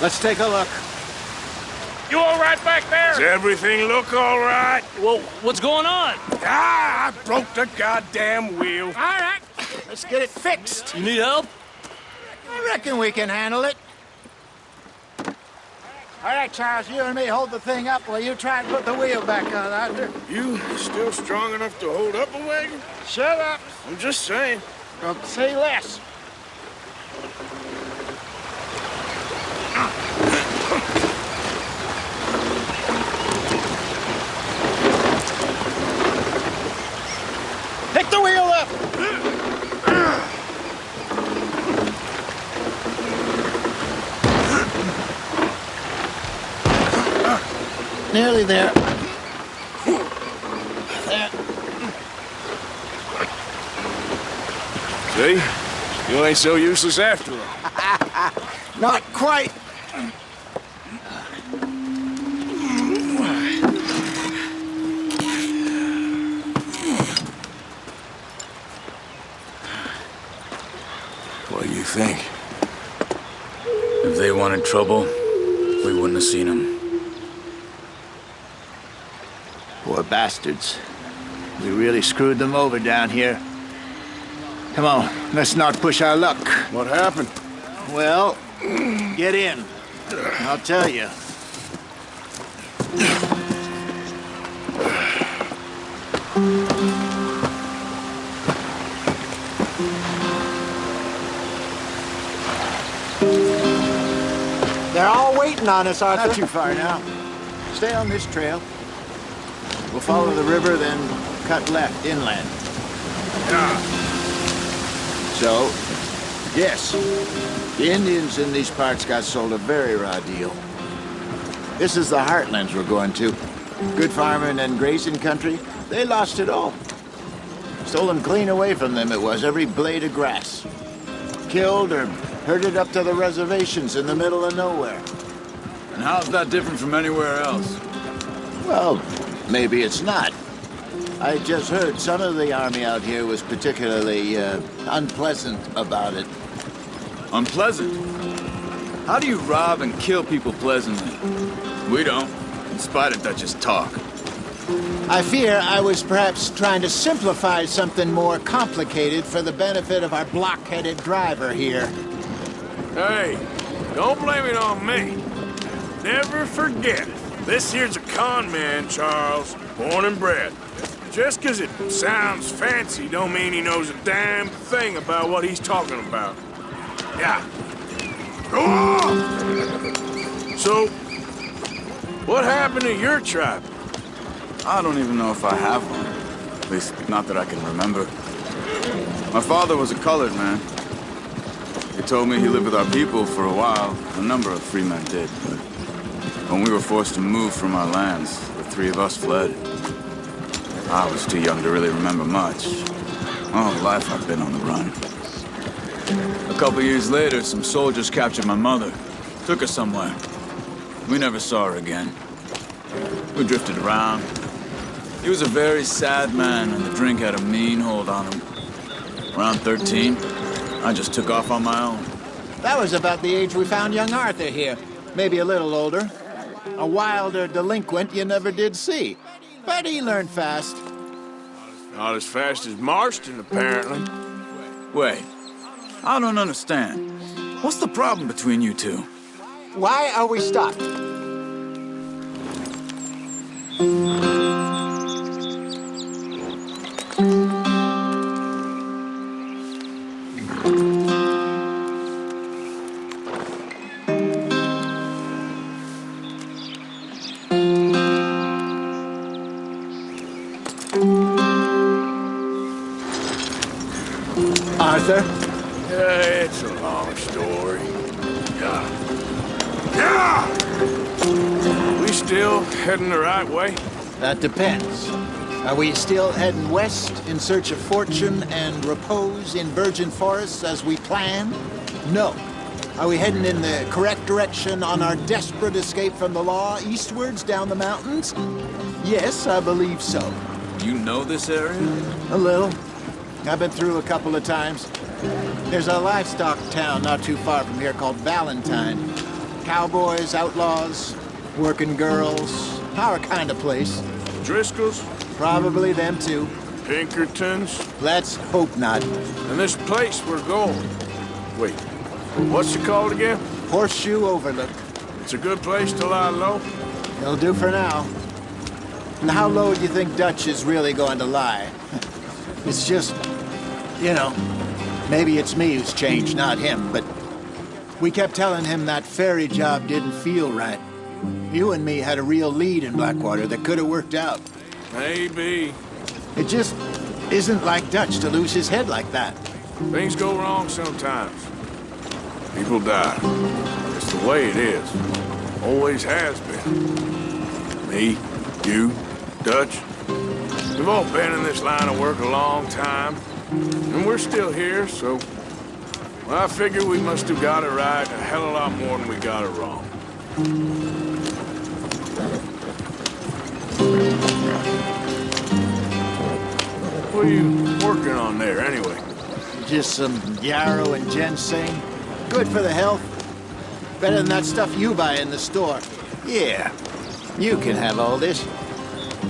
let's take a look.
You all right back there?
Does everything look all right?
Well, what's going on?
Ah, I broke the goddamn wheel.
All right, let's get it fixed.
You need help?
I reckon we can handle it. All right, Charles, you and me hold the thing up while you try and put the wheel back on, Arthur.
You still strong enough to hold up a wagon?
Shut up.
I'm just saying.
Don't say less. Pick the wheel up. Nearly there. There.
See? You ain't so useless after all.
Not quite.
What do you think?
If they wanted trouble, we wouldn't have seen them.
Poor bastards. We really screwed them over down here. Come on, let's not push our luck.
What happened?
Well, get in. I'll tell you. They're all waiting on us, Arthur. Not too far now. Stay on this trail. We'll follow the river, then cut left inland. So, yes, the Indians in these parts got sold a very raw deal. This is the heartlands we're going to. Good farming and grazing country, they lost it all. Stolen clean away from them it was, every blade of grass. Killed or herded up to the reservations in the middle of nowhere.
And how's that different from anywhere else?
Well, maybe it's not. I just heard some of the army out here was particularly unpleasant about it.
Unpleasant? How do you rob and kill people pleasantly? We don't, in spite of Dutch's talk.
I fear I was perhaps trying to simplify something more complicated for the benefit of our block-headed driver here.
Hey, don't blame it on me. Never forget, this here's a con man, Charles, born and bred. Just 'cause it sounds fancy don't mean he knows a damn thing about what he's talking about. Yeah. Go on! So, what happened to your tribe?
I don't even know if I have one. At least, not that I can remember. My father was a colored man. He told me he lived with our people for a while. A number of free men did, but when we were forced to move from our lands, the three of us fled. I was too young to really remember much. All life I've been on the run. A couple years later, some soldiers captured my mother. Took her somewhere. We never saw her again. We drifted around. He was a very sad man, and the drink had a mean hold on him. Around 13, I just took off on my own.
That was about the age we found young Arthur here. Maybe a little older. A wilder delinquent you never did see. But he learned fast.
Not as fast as Marston, apparently.
Wait, I don't understand. What's the problem between you two?
Why are we stopped? Arthur?
Yeah, it's a long story. Yeah! We still heading the right way?
That depends. Are we still heading west in search of fortune and repose in virgin forests as we planned? No. Are we heading in the correct direction on our desperate escape from the law eastwards down the mountains? Yes, I believe so.
You know this area?
A little. I've been through a couple of times. There's a livestock town not too far from here called Valentine. Cowboys, outlaws, working girls, our kind of place.
Driscoll's?
Probably them too.
Pinkertons?
Let's hope not.
And this place we're going. Wait, what's it called again?
Horseshoe Overlook.
It's a good place to lie low?
It'll do for now. And how low do you think Dutch is really going to lie? It's just, you know, maybe it's me who's changed, not him, but we kept telling him that ferry job didn't feel right. You and me had a real lead in Blackwater that could have worked out.
Maybe.
It just isn't like Dutch to lose his head like that.
Things go wrong sometimes. People die. It's the way it is. Always has been. Me, you, Dutch. We've all been in this line of work a long time. And we're still here, so... Well, I figure we must have got it right a hell of a lot more than we got it wrong. What are you working on there, anyway?
Just some yarrow and ginseng. Good for the health. Better than that stuff you buy in the store. Yeah, you can have all this.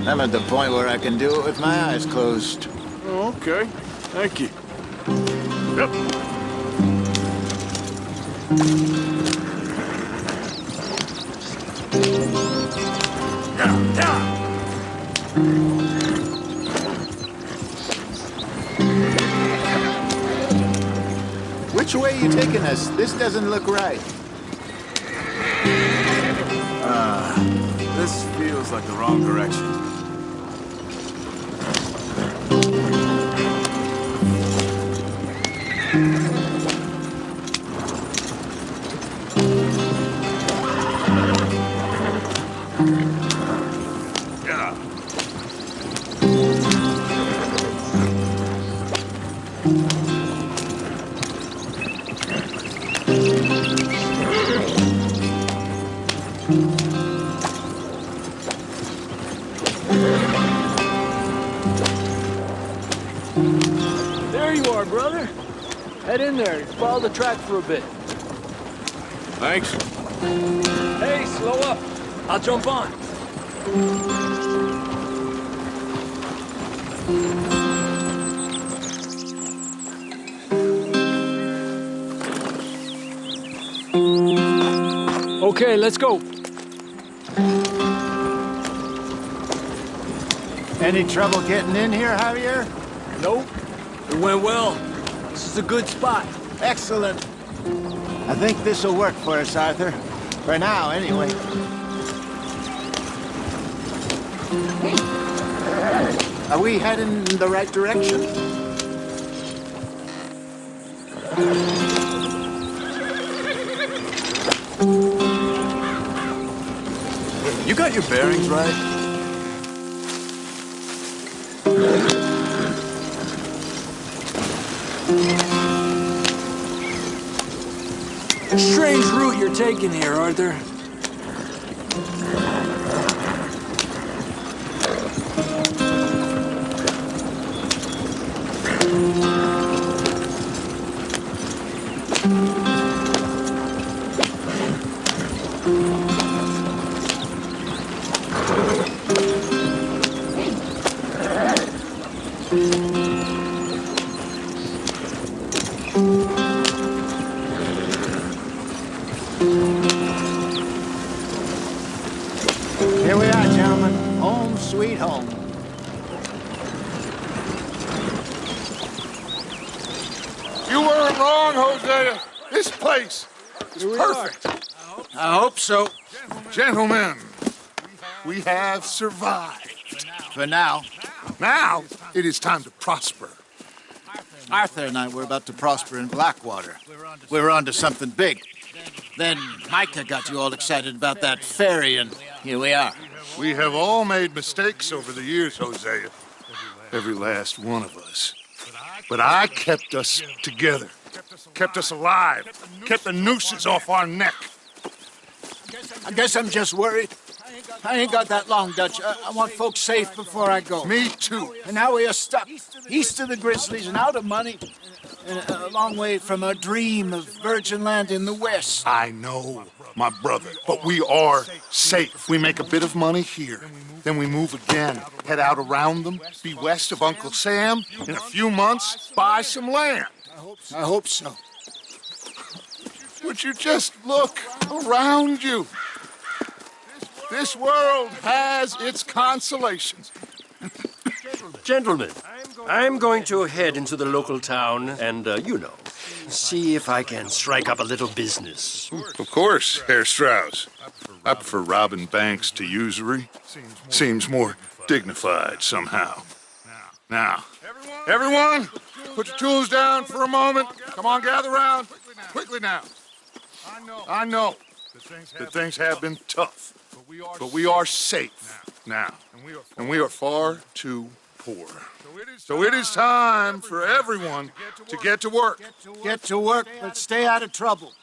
I'm at the point where I can do it with my eyes closed.
Oh, okay. Thank you. Yep. Yeah.
Which way are you taking us? This doesn't look right.
This feels like the wrong direction.
Head in there, follow the track for a bit.
Thanks.
Hey, slow up. I'll jump on. Okay, let's go.
Any trouble getting in here, Javier?
Nope. It went well. This is a good spot.
Excellent. I think this'll work for us, Arthur. For now, anyway. Are we heading in the right direction?
You got your bearings right?
Strange route you're taking here, Arthur.
Here we are, gentlemen. Home sweet home.
You weren't wrong, Hosea. This place is perfect.
I hope so.
Gentlemen, we have survived.
For now.
Now, it is time to prosper.
Arthur and I were about to prosper in Blackwater. We were onto something big. Then Micah got you all excited about that ferry, and here we are.
We have all made mistakes over the years, Hosea. Every last one of us. But I kept us together. Kept us alive. Kept the nooses off our neck.
I guess I'm just worried. I ain't got that long, Dutch. I want folks safe before I go.
Me too.
And now we are stuck, east of the Grizzlies and out of money, and a long way from our dream of virgin land in the west.
I know, my brother, but we are safe. We make a bit of money here. Then we move again, head out around them, be west of Uncle Sam. In a few months, buy some land.
I hope so.
Would you just look around you? This world has its consolations.
Gentlemen, I'm going to head into the local town and, see if I can strike up a little business.
Of course, Herr Strauss. I prefer robbing banks to usury. Seems more dignified somehow. Now, everyone, put your tools down for a moment. Come on, gather round. Quickly now. I know that things have been tough, but we are safe now, and we are far too poor. So it is time for everyone to get to work.
Get to work, but stay out of trouble.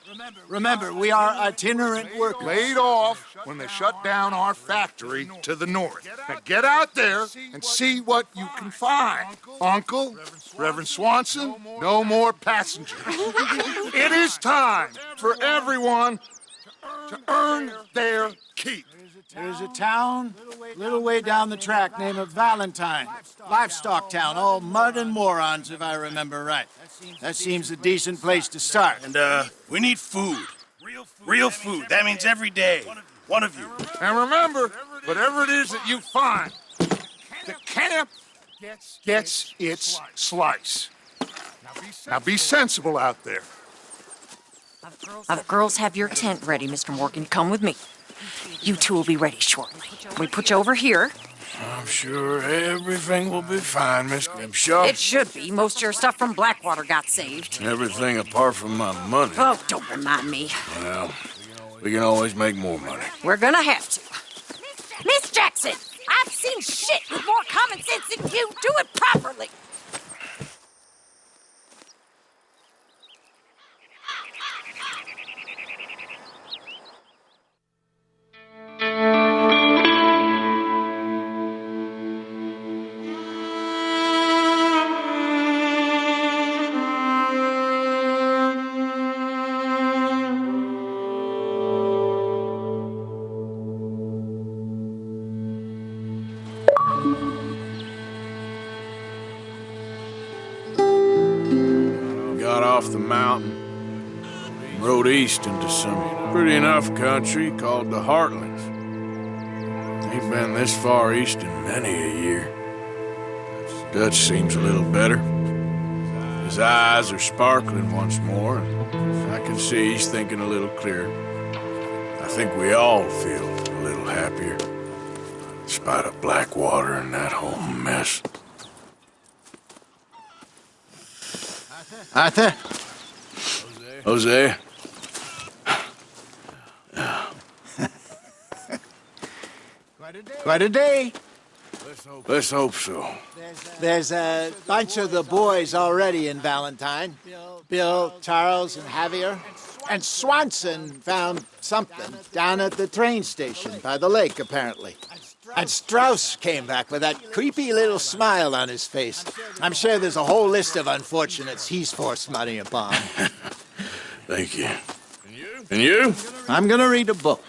Remember, we are itinerant workers.
Laid off when they shut down our factory to the north. Now get out there and see what you can find. Uncle, Reverend Swanson, no more passengers. It is time for everyone to earn their keep.
There's a town a little way down the track named Valentine. Livestock town, all mud and morons, if I remember right. That seems a decent place to start.
And, we need food. Real food. That means every day. One of you.
And remember, whatever it is that you find, the camp gets its slice. Now be sensible out there.
The girls have your tent ready, Mr. Morgan. Come with me. You two will be ready shortly. We put you over here.
I'm sure everything will be fine, Miss Grimshaw.
It should be. Most of your stuff from Blackwater got saved.
Everything apart from my money.
Oh, don't remind me.
Well, we can always make more money.
We're gonna have to. Miss Jackson, I've seen shit with more common sense than you. Do it properly.
rode east into some pretty enough country called the Heartlands. Ain't been this far east in many a year. Dutch seems a little better. His eyes are sparkling once more, and I can see he's thinking a little clearer. I think we all feel a little happier, in spite of Blackwater and that whole mess.
Arthur?
Hosea?
Quite a day.
Let's hope so.
There's a bunch of the boys already in Valentine. Bill, Charles, and Javier. And Swanson found something down at the train station by the lake, apparently. And Strauss came back with that creepy little smile on his face. I'm sure there's a whole list of unfortunates he's forced money upon.
Thank you. And you?
I'm gonna read a book.